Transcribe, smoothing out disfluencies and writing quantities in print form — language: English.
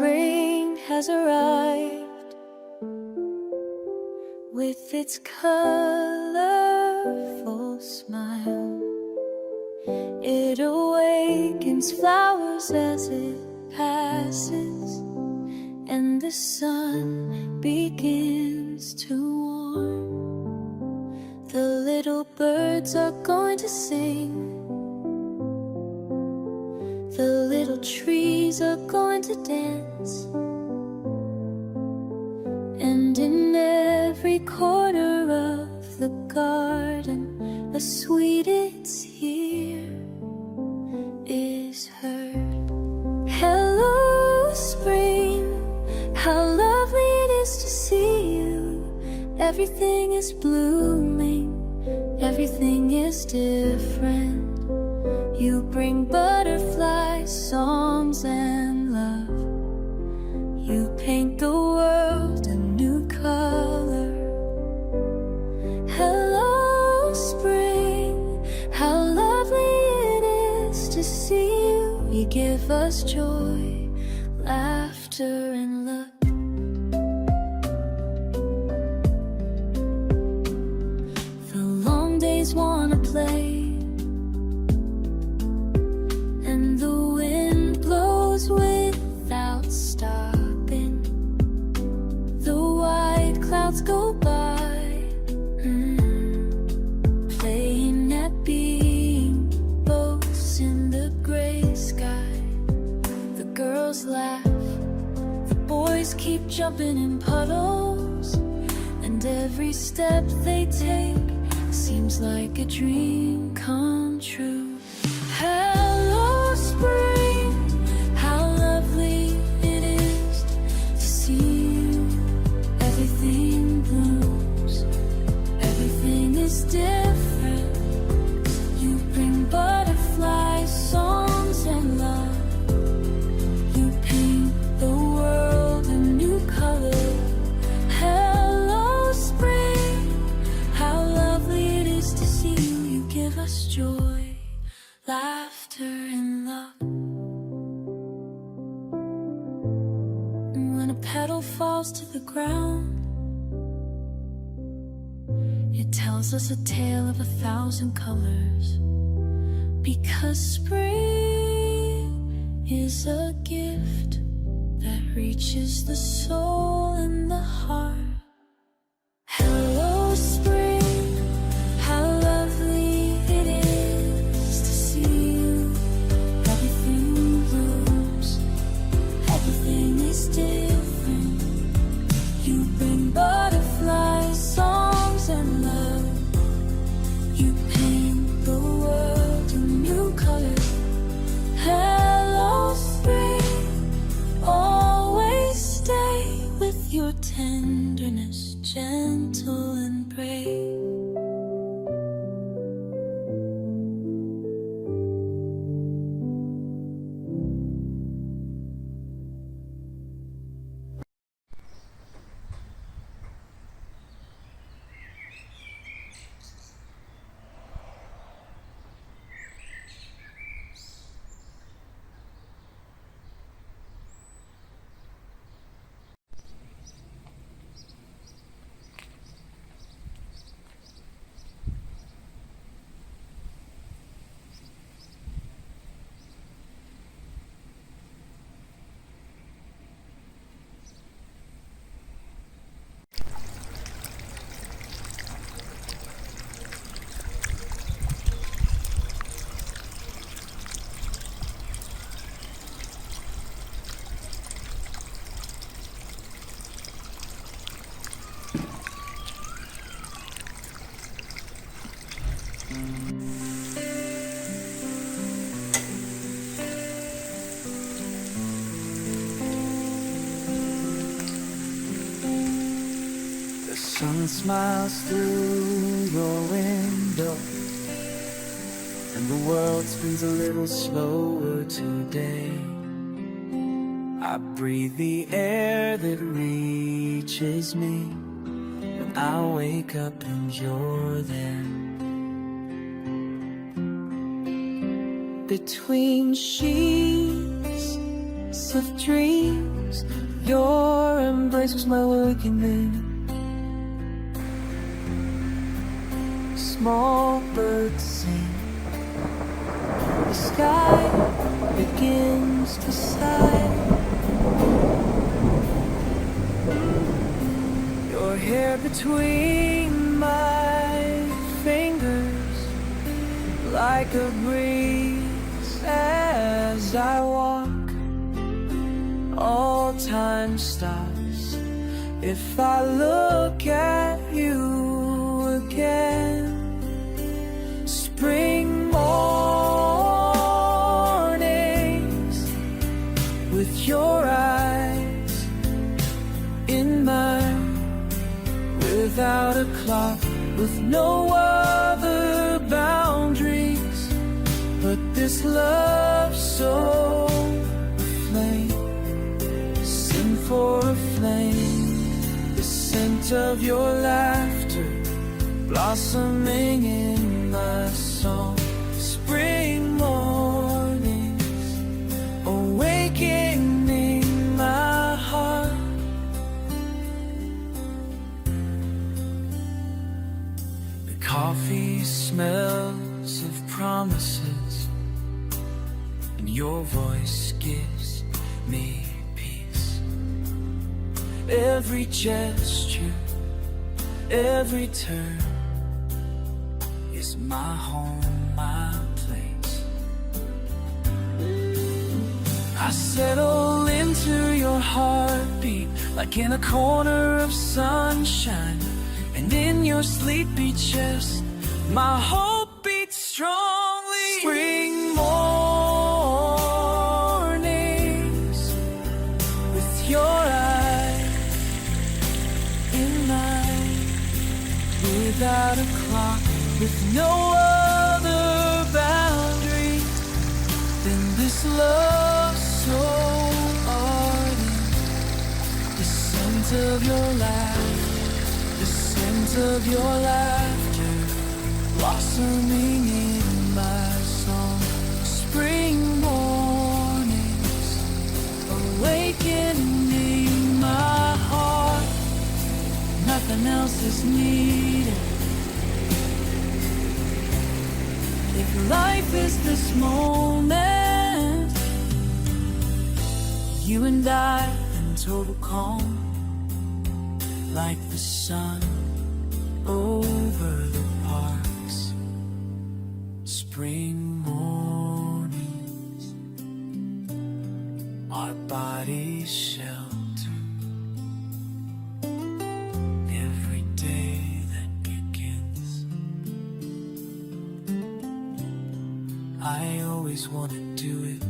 spring has arrived with its colorful smile. It awakens flowers as it passes, and the sun begins to warm. The little birds are going to sing. The little trees are going to dance, and in every corner of the garden a sweetest here is heard. Hello, spring, how lovely it is to see you. Everything is blooming, everything is different. You bring butterflies, songs, and love. You paint the world a new color. Hello, spring, how lovely it is to see you. You give us joy, laughter, and love. The long days wanna play, without stopping. The white clouds go by, playing at being boats in the gray sky. The girls laugh, the boys keep jumping in puddles, and every step they take seems like a dream come true. Hello, spring, everything blooms, everything is different. You bring butterflies, songs, and love. You paint the world a new color. Hello, spring, how lovely it is to see you. You give us joy, laughter, and love. When a petal falls to the ground, it tells us a tale of 1,000 colors. Because spring is a gift that reaches the soul and the heart. Hello, spring, how lovely it is to see you. Everything blooms, everything is different. You bring butterflies, songs, and love. You paint the world a new color. Hello, spring, always stay with your tenderness, gentle and brave. The sun smiles through your window, and the world spins a little slower today. I breathe the air that reaches me when I wake up and you're there. Between sheets of dreams, days. Your embrace was my awakening. Small birds sing. The sky begins to sigh. Your hair between my fingers, like a breeze as I walk. All time stops if I look at you again. Spring mornings with your eyes in mine, without a clock, with no other boundaries, but this love so aflame. Sing for a flame, the scent of your laughter blossoming in my soul. Spring mornings awakening my heart. The coffee smells of promises, and your voice gives me peace. Every gesture, every turn is my home, my place. I settle into your heartbeat, like in a corner of sunshine. And in your sleepy chest, my hope beats strongly. Spring mornings with your eyes in mine, without a clock, with no other boundary than this love so ardent. The scent of your laugh, the scent of your laughter blossoming in my song. Spring mornings awakening my heart. Nothing else is needed. If life is this moment, you and I in total calm, like the sun over the parks. Spring mornings, our bodies shelter every day that begins. I always want to do it